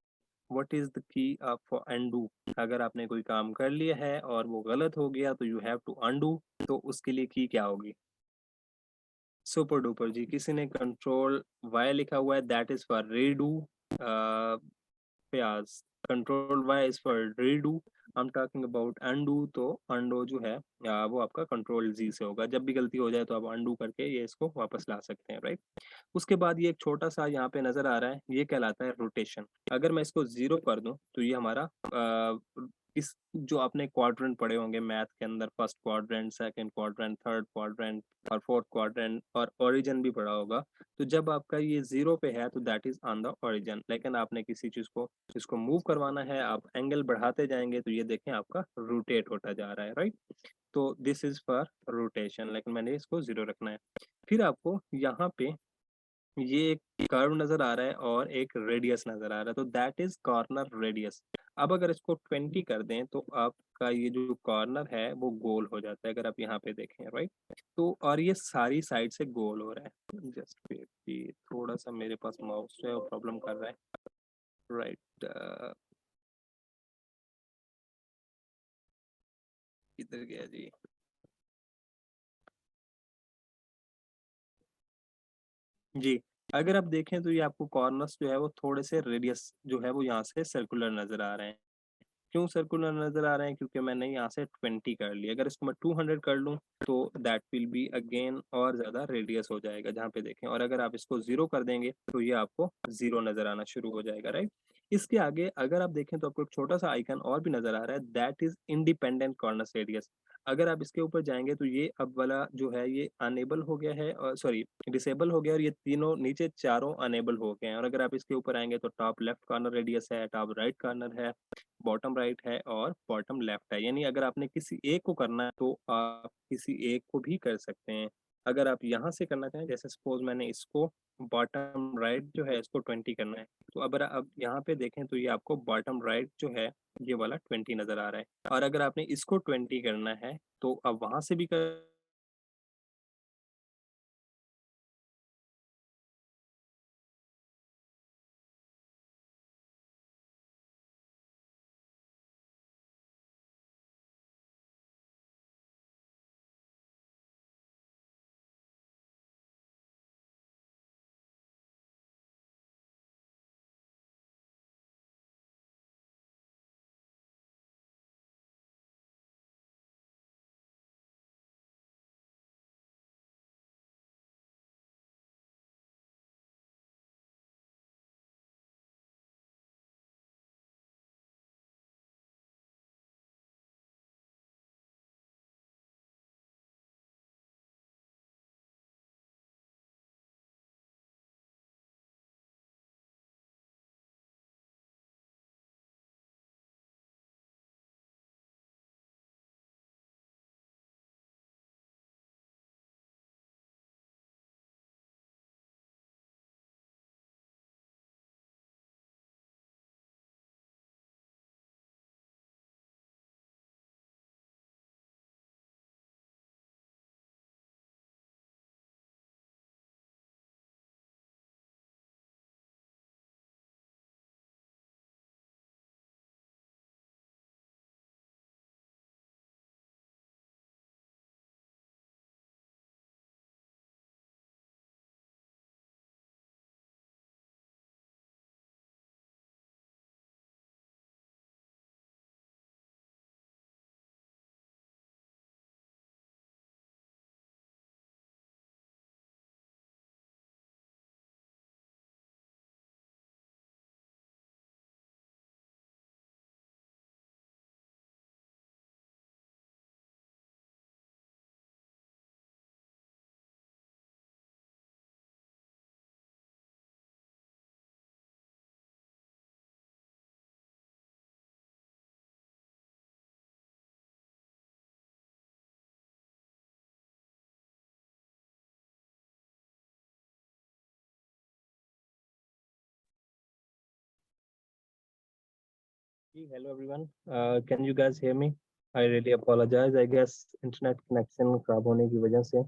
What is the key for undo? अगर आपने कोई काम कर लिया है और वो गलत हो गया तो यू हैव टू अनडू, तो उसके लिए की क्या होगी? सुपर डुपर जी, किसी ने कंट्रोल वाई लिखा हुआ है, दैट इज फॉर रीडू। प्याज, control Y is for redo. I am talking about undo, तो अनडू जो है वो आपका कंट्रोल जी से होगा। जब भी गलती हो जाए तो आप अनडू करके ये इसको वापस ला सकते हैं, राइट। उसके बाद ये एक छोटा सा यहाँ पे नजर आ रहा है, ये कहलाता है रोटेशन। अगर मैं इसको 0 कर दूं तो ये हमारा इस जो आपने क्वाड्रेंट पढ़े होंगे मैथ के अंदर, first quadrant, second quadrant, third quadrant और फोर्थ क्वाड्रेंट, और ओरिजिन भी पढ़ा होगा। तो जब आपका ये 0 पे है तो that is on the origin. लेकिन आपने किसी चीज को इसको मूव करवाना है, आप एंगल बढ़ाते जाएंगे तो ये देखें आपका रोटेट होता जा रहा है, राइट। तो दिस इज फॉर रोटेशन, लेकिन मैंने इसको 0 रखना है। फिर आपको यहाँ पे ये एक कर्व नजर आ रहा है और एक रेडियस नजर आ रहा है, तो दैट इज कॉर्नर रेडियस। अब अगर इसको 20 कर दें तो आपका ये जो कॉर्नर है वो गोल हो जाता है, अगर आप यहाँ पे देखें, राइट। तो और ये सारी साइड से गोल हो रहा है। जस्ट ये थोड़ा सा मेरे पास माउस जो है वो प्रॉब्लम कर रहा है, राइट। किधर गया जी? जी, अगर आप देखें तो ये आपको कॉर्नर्स जो है वो थोड़े से रेडियस जो है वो यहाँ से सर्कुलर नजर आ रहे हैं। क्यों सर्कुलर नजर आ रहे हैं? क्योंकि मैंने यहाँ से 20 कर लिया। अगर इसको मैं 200 कर लूँ तो दैट विल बी अगेन और ज्यादा रेडियस हो जाएगा जहाँ पे देखें। और अगर आप इसको 0 कर देंगे तो ये आपको 0 नजर आना शुरू हो जाएगा, राइट। इसके आगे अगर आप देखें तो आपको एक छोटा सा आइकन और भी नजर आ रहा है, that is independent corner radius. अगर आप इसके ऊपर जाएंगे तो ये अब वाला जो है ये अनेबल हो गया है, और सॉरी डिसेबल हो गया, और ये तीनों नीचे चारों अनेबल हो गए हैं। और अगर आप इसके ऊपर आएंगे तो टॉप लेफ्ट कॉर्नर रेडियस है, टॉप राइट कॉर्नर है, बॉटम राइट है और बॉटम लेफ्ट है। यानी अगर आपने किसी एक को करना है तो आप किसी एक को भी कर सकते हैं। अगर आप यहाँ से करना चाहें, जैसे सपोज मैंने इसको बॉटम राइट जो है इसको 20 करना है, तो अगर आप यहाँ पे देखें तो ये आपको बॉटम राइट जो है ये वाला 20 नजर आ रहा है। और अगर आपने इसको 20 करना है तो आप वहां से भी कर Hello everyone. Can you guys hear me? I really apologize. I guess internet connection खराब होने की वजह से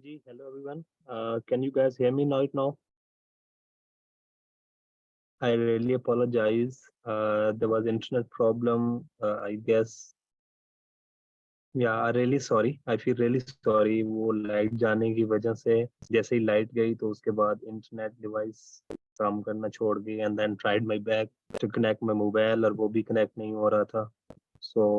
जी, hello everyone. Can you guys hear me right now? I really apologize. There was internet problem. I guess. Yeah, really sorry. I feel really sorry. वो light जाने की वजह से जैसे ही लाइट गई तो उसके बाद इंटरनेट डिवाइस काम करना छोड़ गई and then tried my back to connect my mobile और वो भी कनेक्ट नहीं हो रहा था. So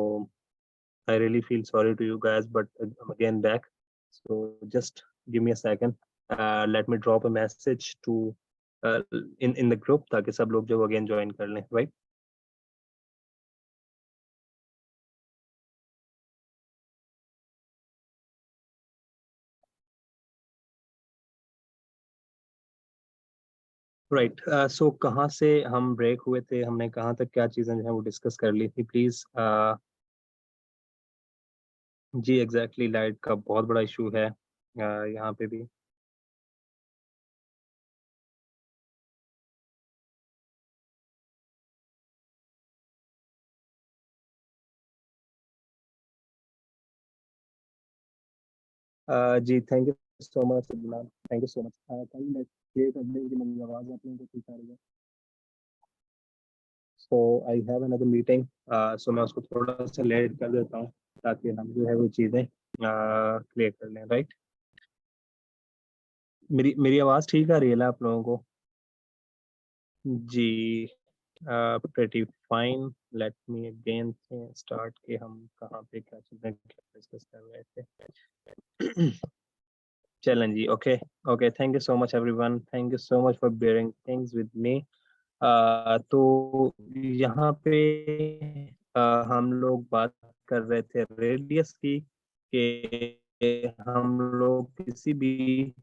I really feel sorry to you guys, but I'm again back. So just give me a second. Let me drop a message to in the group ताकि सब लोग जो again join कर लें, right? Right. So कहाँ से हम break हुए थे, हमने कहाँ तक क्या चीज़ें जो है वो डिस्कस कर ली थी प्लीज. जी एग्जैक्टली लाइट का बहुत बड़ा इशू है यहाँ पे भी. जी thank you so much Adnan, thank you so much. कल मैं ये कर दें कि मेरी आवाज़ आप लोगों को ठीक आ रही है. सो आई हैव अनदर मीटिंग. सो मैं उसको थोड़ा सा लेट कर देता हूँ ताकि हम जो है वो चीज़ें क्लियर कर लें, राइट. मेरी मेरी आवाज़ ठीक आ रही है ना आप लोगों को? जी pretty fine. Let me again start कि हम कहाँ पे क्या चीज़ें डिस्कस कर रहे थे. चलें जी. Okay okay, thank you so much everyone, thank you so much for bearing things with me. तो यहाँ पे हम लोग बात कर रहे थे रेडियस की कि हम लोग किसी भी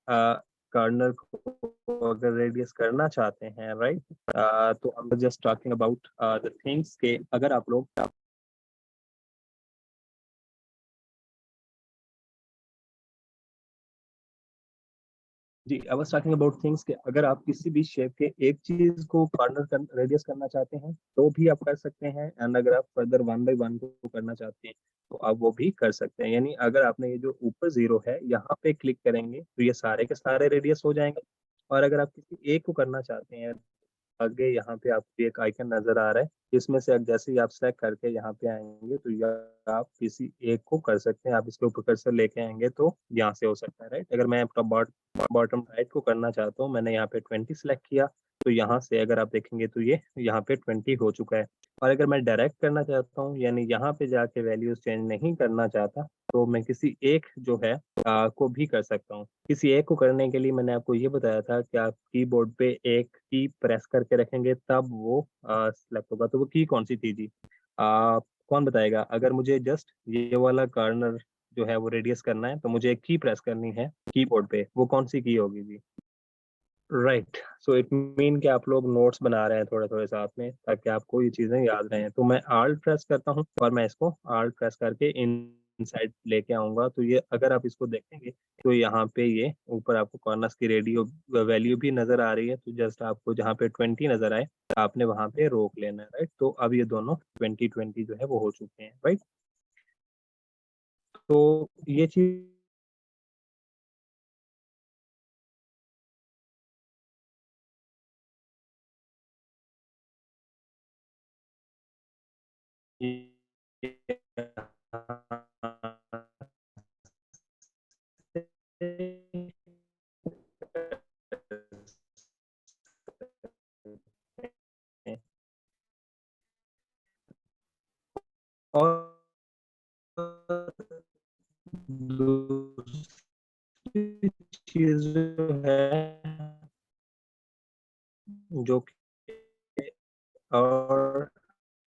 कार्नर को अगर रेडियस करना चाहते हैं, राइट. तो हम just talking about the things के अगर आप लोग. जी, I was talking about things कि अगर आप किसी भी शेप के एक चीज़ को कॉर्नर कर रेडियस करना चाहते हैं, तो भी आप कर सकते हैं एंड अगर आप फर्दर 1 बाय 1 को करना चाहते हैं, तो आप वो भी कर सकते हैं. यानी अगर आपने ये जो ऊपर 0 है, यहाँ पे क्लिक करेंगे, तो ये सारे के सारे रेडियस हो जाएँगे और अगर आप किसी एक को करना चाहते हैं, आगे यहाँ पे आपको एक आइकन नज़र आ रहा है, इसमें से जैसे ही आप सेलेक्ट करके यहाँ पे आएँगे, तो या आप किसी एक को कर सकते हैं. आप इसके ऊपर कर्सर लेके आएँगे, तो यहाँ से हो सकता है, राइट. अगर मैं आपका बॉटम राइट को करना चाहता हूँ, मैंने यहाँ पे 20 सेलेक्ट किया, तो यहाँ से अगर आप देखेंगे तो ये यहाँ पे 20 हो चुका है. और अगर मैं डायरेक्ट करना चाहता हूँ, यानी यहाँ पे जाके वैल्यूज़ चेंज नहीं करना चाहता, तो मैं किसी एक जो है को भी कर सकता हूँ. किसी एक को करने के लिए मैंने आपको ये बताया था कि आप कीबोर्ड पे एक की प्रेस करके रखेंगे तब वो सिलेक्ट होगा. तो वो की कौन-सी थी जी? कौन बताएगा? अगर मुझे जस्ट ये वाला कॉर्नर जो है वो रेडियस करना है, तो मुझे एक की प्रेस करनी है कीबोर्ड पे, वो कौन-सी की होगी जी? राइट. सो इट मीन कि आप लोग नोट्स बना रहे हैं थोड़े-थोड़े साथ में ताकि आपको ये चीज़ें याद रहें. तो मैं Alt प्रेस करता हूँ और मैं इसको Alt प्रेस करके इनसाइड लेके आऊँगा. तो ये अगर आप इसको देखेंगे तो यहाँ पे ये ऊपर आपको कॉर्नर्स की रेडियो वैल्यू भी नज़र आ रही है. तो जस्ट आपको जहाँ पे 20 नज़र आए, आपने वहाँ पे रोक लेना है, राइट. तो अब ये दोनों 20-20 जो है वो हो चुके हैं, राइट. तो ये चीज़ और दूसरी चीज़ जो है जो कि और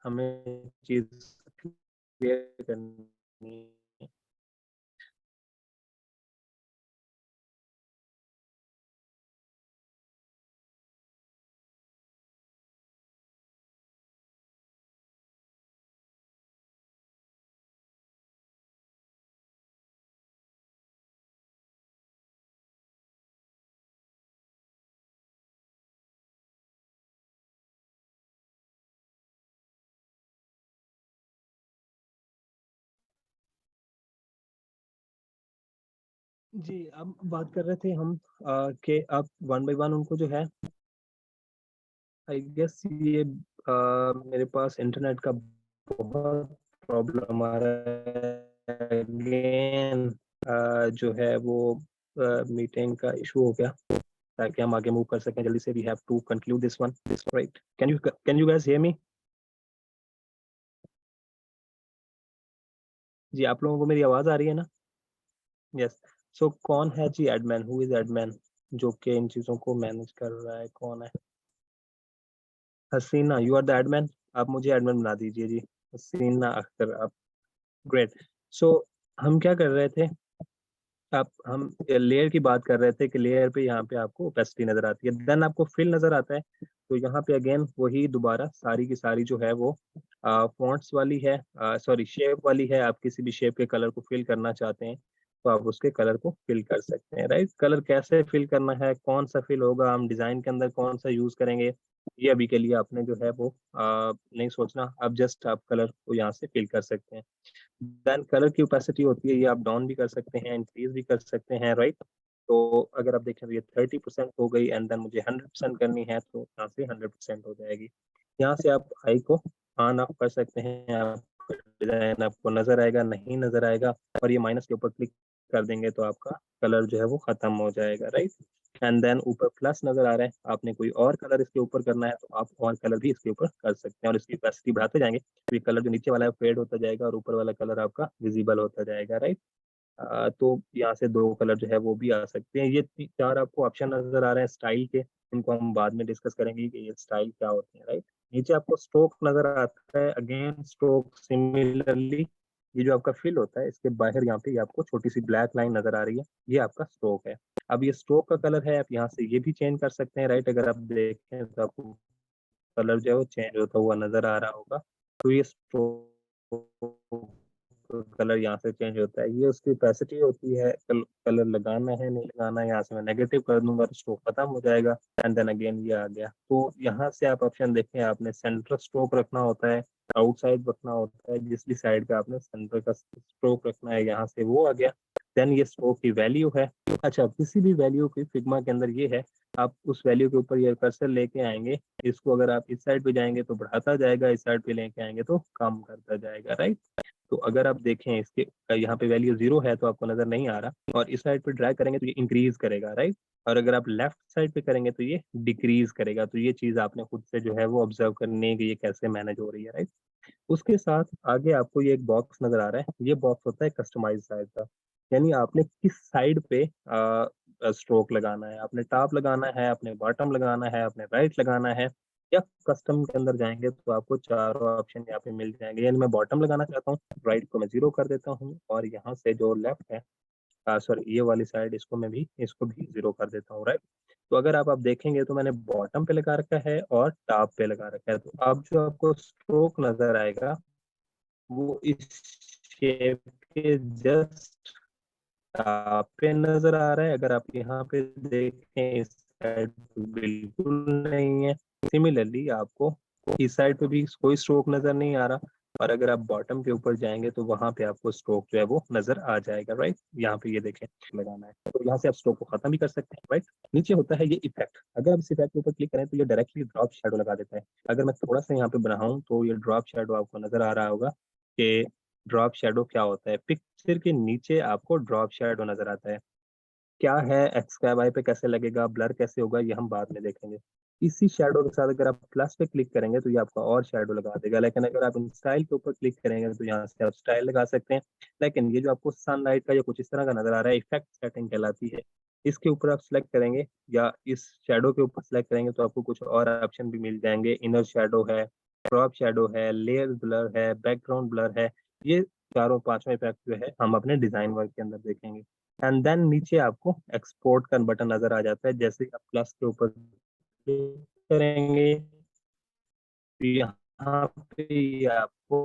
हमें चीज़ क्लियर करनी है. जी, अब बात कर रहे थे हम कि आप वन बाय वन उनको जो है, आई गेस ये मेरे पास इंटरनेट का बहुत प्रॉब्लम आ रहा है अगेन, जो है वो मीटिंग का इशू हो गया, ताकि हम आगे मूव कर सकें जल्दी से। We have to conclude this one, right? Can you guys hear me? जी, आप लोगों को मेरी आवाज आ रही है ना? यस। सो कौन है जी एडमिन? हु इज एडमिन जो कि इन चीजों को मैनेज कर रहा है? कौन है? हसीना, यू आर द एडमिन। आप मुझे एडमिन बना दीजिए जी। हसीना अख्तर, आप। ग्रेट। सो हम क्या कर रहे थे, आप हम लेयर की बात कर रहे थे कि लेयर पे यहाँ पे आपको ओपेसिटी नजर आती है, देन आपको फिल नजर आता है। तो यहाँ पे अगेन वही दोबारा सारी की सारी जो है वो फॉन्ट्स वाली है, सॉरी शेप वाली है। आप किसी भी शेप के कलर को फिल करना चाहते हैं तो आप उसके कलर को फिल कर सकते हैं, राइट? कलर कैसे फिल करना है, कौन सा फिल होगा, हम डिजाइन के अंदर कौन सा यूज करेंगे, ये अभी के लिए आपने जो है वो नहीं सोचना। आप जस्ट आप कलर को यहाँ से फिल कर सकते हैं। देन कलर की ओपेसिटी होती है, ये आप डाउन भी कर सकते हैं, इंक्रीज भी कर सकते हैं, राइट? तो अगर आप देखें तो ये 30% हो गई, एंड देन मुझे 100% करनी है तो यहाँ से 100% हो जाएगी। यहाँ से आप आई को ऑन ऑफ कर सकते हैं, आपका डिजाइन आपको नजर आएगा, नहीं नजर आएगा, और ये माइनस के ऊपर क्लिक कर देंगे तो आपका कलर जो है वो खत्म हो जाएगा, राइट? एंड देन ऊपर प्लस नजर आ रहा है, आपने कोई और कलर इसके ऊपर करना है तो आप और कलर भी इसके ऊपर कर सकते हैं, और इसकी ओपेसिटी बढ़ाते जाएंगे तो ये कलर जो नीचे वाला है फेड होता जाएगा और ऊपर वाला कलर आपका विजिबल होता जाएगा, राइट? तो यहाँ से दो कलर जो है वो भी आ सकते हैं। ये चार आपको ऑप्शन नजर आ रहे हैं स्टाइल के, इनको हम बाद में डिस्कस करेंगे कि ये स्टाइल क्या होते हैं, राइट? नीचे आपको स्ट्रोक नजर आता है, अगेन स्ट्रोक सिमिलरली ये जो आपका फिल होता है इसके बाहर यहाँ पे ये आपको छोटी सी ब्लैक लाइन नजर आ रही है, ये आपका स्ट्रोक है। अब ये स्ट्रोक का कलर है, आप यहाँ से ये भी चेंज कर सकते हैं, राइट? अगर आप देखें तो आपको कलर जो है वो चेंज होता हुआ नजर आ रहा होगा। तो ये स्ट्रोक कलर यहाँ से चेंज होता है, ये उसकी कैपेसिटी होती है। कलर लगाना है नहीं लगाना है, यहाँ से मैं नेगेटिव कर दूंगा तो स्ट्रोक खत्म हो जाएगा, एंड देन अगेन ये आ गया। तो यहाँ से आप ऑप्शन देखें, आपने सेंटर स्ट्रोक रखना होता है, आउटसाइड रखना होता है, जिस भी साइड पे आपने सेंटर का स्ट्रोक रखना है, यहाँ से वो आ गया। देन ये स्ट्रोक की वैल्यू है। अच्छा, किसी भी वैल्यू की फिग्मा के अंदर ये है, आप उस वैल्यू के ऊपर ये कर्सर लेके आएंगे, इसको अगर आप इस साइड पे जाएंगे तो बढ़ाता जाएगा, इस साइड पे लेके आएंगे तो कम करता जाएगा, राइट? तो अगर आप देखें इसके यहाँ पे वैल्यू 0 है तो आपको नजर नहीं आ रहा, और इस साइड पे ड्रैग करेंगे तो ये इंक्रीज करेगा, राइट? और अगर आप लेफ्ट साइड पे करेंगे तो ये डिक्रीज करेगा। तो ये चीज आपने खुद से जो है वो ऑब्जर्व करनी है कि ये कैसे मैनेज हो रही है, राइट? उसके साथ आगे आपको ये एक बॉक्स नजर आ रहा है, ये बॉक्स होता है कस्टमाइज साइड का, यानी आपने किस साइड पे स्ट्रोक लगाना है, आपने टॉप लगाना है, आपने बॉटम लगाना है, आपने राइट लगाना है, या कस्टम के अंदर जाएंगे तो आपको चारों ऑप्शन यहाँ पे मिल जाएंगे। यानी मैं बॉटम लगाना चाहता हूँ, राइट को मैं 0 कर देता हूँ, और यहाँ से जो लेफ्ट है, सॉरी ये वाली साइड, इसको भी 0 कर देता हूँ, राइट? तो अगर आप देखेंगे तो मैंने बॉटम पे लगा रखा है और टॉप पे लगा रखा है, तो अब जो आपको स्ट्रोक नजर आएगा वो इस शेप के जस्ट टॉप पे नजर आ रहा है। अगर आप यहाँ पे देखें इस साइड पे बिल्कुल नहीं है। सिमिलरली आपको इस साइड पे भी कोई स्ट्रोक नजर नहीं आ रहा, और अगर आप बॉटम के ऊपर जाएंगे तो वहां पे आपको स्ट्रोक जो है वो नजर आ जाएगा, राइट? यहाँ पे ये देखें लगाना है, तो यहाँ से आप स्ट्रोक को खत्म भी कर सकते हैं, राइट? नीचे होता है ये इफेक्ट, अगर आप इस इफेक्ट के ऊपर क्लिक करें तो ये डायरेक्टली ड्रॉप शैडो लगा देता है। अगर मैं थोड़ा सा यहाँ पे बनाऊं तो ये ड्रॉप शैडो आपको नजर आ रहा होगा कि ड्रॉप शैडो क्या होता है। पिक्चर के नीचे आपको ड्रॉप शैडो नजर आता है, क्या है, एक्स का वाई पे कैसे लगेगा, ब्लर कैसे होगा, ये हम बाद में देखेंगे। इसी शैडो के साथ अगर आप प्लस पे क्लिक करेंगे तो ये आपका और शैडो लगा देगा, लेकिन अगर आप इन स्टाइल के ऊपर क्लिक करेंगे तो यहाँ से आप स्टाइल लगा सकते हैं। लेकिन ये जो आपको सनलाइट का या कुछ इस तरह का नजर आ रहा है, इफेक्ट सेटिंग कहलाती है। इसके ऊपर आप सिलेक्ट करेंगे या इस शैडो के ऊपर सिलेक्ट करेंगे तो आपको कुछ और ऑप्शन भी मिल जाएंगे। इनर शैडो है, ड्रॉप शैडो है, लेयर ब्लर है, बैकग्राउंड ब्लर है। ये चारों पांचों इफेक्ट जो है हम अपने डिजाइन वर्क के अंदर देखेंगे। एंड देन नीचे आपको एक्सपोर्ट का बटन नजर आ जाता है, जैसे ही आप प्लस के ऊपर क्लिक करेंगे तो यहाँ पे ये आपको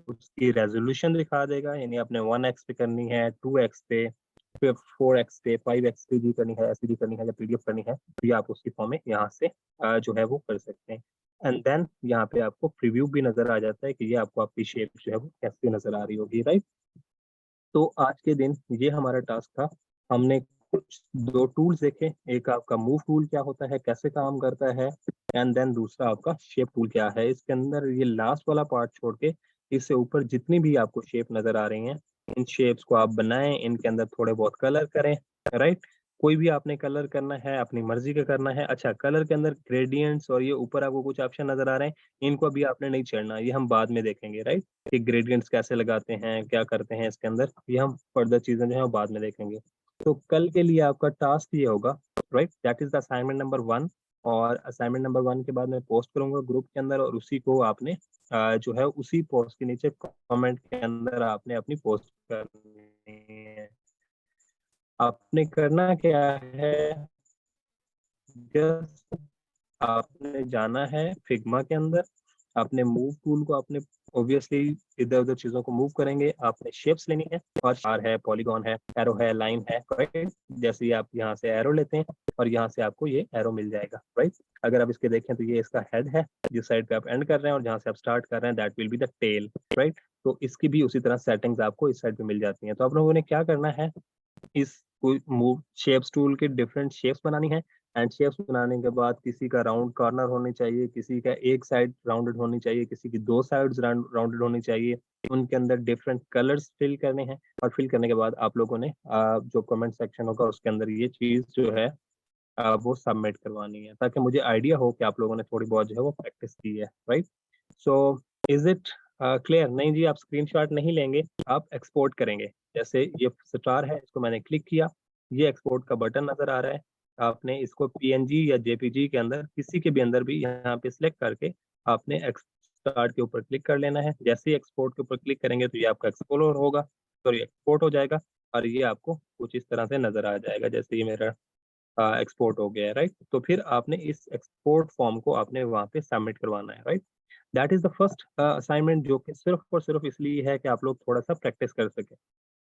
उसकी रेजोल्यूशन दिखा देगा, यानी आपने 1x पे करनी है, 2x पे, फिर 4x पे, 5x पे भी करनी है, एसवीडी करनी है या पीडीएफ करनी है, तो ये आप उसकी फॉर्म में यहाँ से जो है वो कर सकते हैं। एंड देन यहाँ पे आपको प्रीव्यू भी नजर आ जाता है कि ये आपको आपकी शेप जो है वो कैसे नजर आ रही होगी, राइट? तो आज के दिन ये हमारा टास्क था हमने कुछ 2 टूल्स देखे, एक आपका मूव टूल क्या होता है, कैसे काम करता है, एंड देन दूसरा आपका शेप टूल क्या है। इसके अंदर ये लास्ट वाला पार्ट छोड़ के इससे ऊपर जितनी भी आपको शेप नजर आ रही हैं, इन शेप्स को आप बनाएं, इनके अंदर थोड़े बहुत कलर करें, राइट। कोई भी आपने कलर करना है, अपनी मर्जी का करना है। अच्छा, कलर के अंदर ग्रेडियंट्स और ये ऊपर आपको कुछ ऑप्शन नजर आ रहे हैं, इनको अभी आपने नहीं छेड़ना, ये हम बाद में देखेंगे, राइट। कि ग्रेडियंट्स कैसे लगाते हैं, क्या करते हैं इसके अंदर, ये हम फर्दर चीजें जो है वो बाद में देखेंगे। तो कल के लिए आपका टास्क ये होगा, right, that is the assignment number 1। और असाइनमेंट नंबर 1 के बाद मैं पोस्ट करूंगा ग्रुप के अंदर, और उसी को आपने जो है उसी पोस्ट के नीचे कमेंट के अंदर आपने अपनी पोस्ट करनी है। आपने करना क्या है, जस्ट आपने जाना है फिग्मा के अंदर, आपने मूव टूल को आपने ऑब्वियसली इधर उधर चीजों को मूव करेंगे, आपने शेप्स लेनी है, और चार है, पॉलीगॉन है, एरो है, लाइन है, राइट। जैसे ही आप यहाँ से एरो लेते हैं और यहाँ से आपको ये एरो मिल जाएगा, राइट। अगर आप इसके देखें तो ये इसका हेड है, जिस साइड पे आप एंड कर रहे हैं, और जहाँ से आप स्टार्ट कर रहे हैं that will be the tail, right. तो इसकी भी उसी तरह सेटिंग्स आपको इस साइड पे मिल जाती हैं। तो आप लोगों ने क्या करना है, इस मूव शेप्स टूल के डिफरेंट शेप्स बनानी है, एंड शेप्स बनाने के बाद किसी का राउंड कॉर्नर होनी चाहिए, किसी का एक साइड राउंडेड होनी चाहिए, किसी की 2 साइड्स राउंडेड होनी चाहिए, उनके अंदर डिफरेंट कलर्स फिल करने हैं। और फिल करने के बाद आप लोगों ने जो कमेंट सेक्शन होगा उसके अंदर ये चीज जो है वो सबमिट करवानी है, ताकि मुझे आइडिया हो कि आप लोगों ने थोड़ी बहुत जो है वो प्रैक्टिस की है, right. So is it clear? नहीं जी, आप स्क्रीनशॉट नहीं लेंगे, आप एक्सपोर्ट करेंगे। जैसे ये स्टार है, इसको मैंने क्लिक किया, ये एक्सपोर्ट का बटन नजर आ रहा है, आपने इसको पीएनजी या जेपीजी के अंदर किसी के भी अंदर भी यहाँ पे सिलेक्ट करके आपने एक्सपोर्ट के ऊपर क्लिक कर लेना है। जैसे ही एक्सपोर्ट के ऊपर क्लिक करेंगे तो ये आपका एक्सप्लोर होगा, सॉरी एक्सपोर्ट हो जाएगा, और ये आपको कुछ इस तरह से नजर आ जाएगा, जैसे ये मेरा एक्सपोर्ट हो गया है, राइट। तो फिर आपने इस एक्सपोर्ट फॉर्म को आपने वहाँ पे सबमिट करवाना है, right. That is the first assignment, जो कि सिर्फ और सिर्फ इसलिए है कि आप लोग थोड़ा सा प्रैक्टिस कर सके।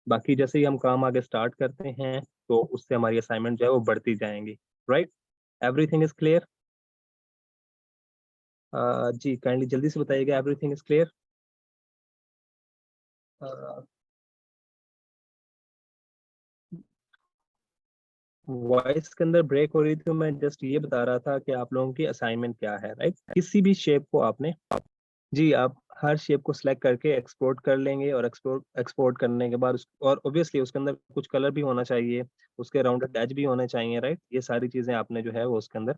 बाकी जैसे ही हम काम आगे स्टार्ट करते हैं तो उससे हमारी असाइनमेंट जो है वो बढ़ती जाएंगी, राइट। Everything is clear? जी काइंडली जल्दी से बताइएगा, एवरीथिंग इज क्लियर? वॉइस के अंदर ब्रेक हो रही थी, तो मैं जस्ट ये बता रहा था कि आप लोगों की असाइनमेंट क्या है, राइट। किसी भी शेप को आपने, जी आप हर शेप को सिलेक्ट करके एक्सपोर्ट कर लेंगे, और एक्सपोर्ट एक्सपोर्ट करने के बाद और ऑब्वियसली उसके अंदर कुछ कलर भी होना चाहिए, उसके राउंडेड एज भी होने चाहिए, राइट। ये सारी चीजें आपने जो है वो उसके अंदर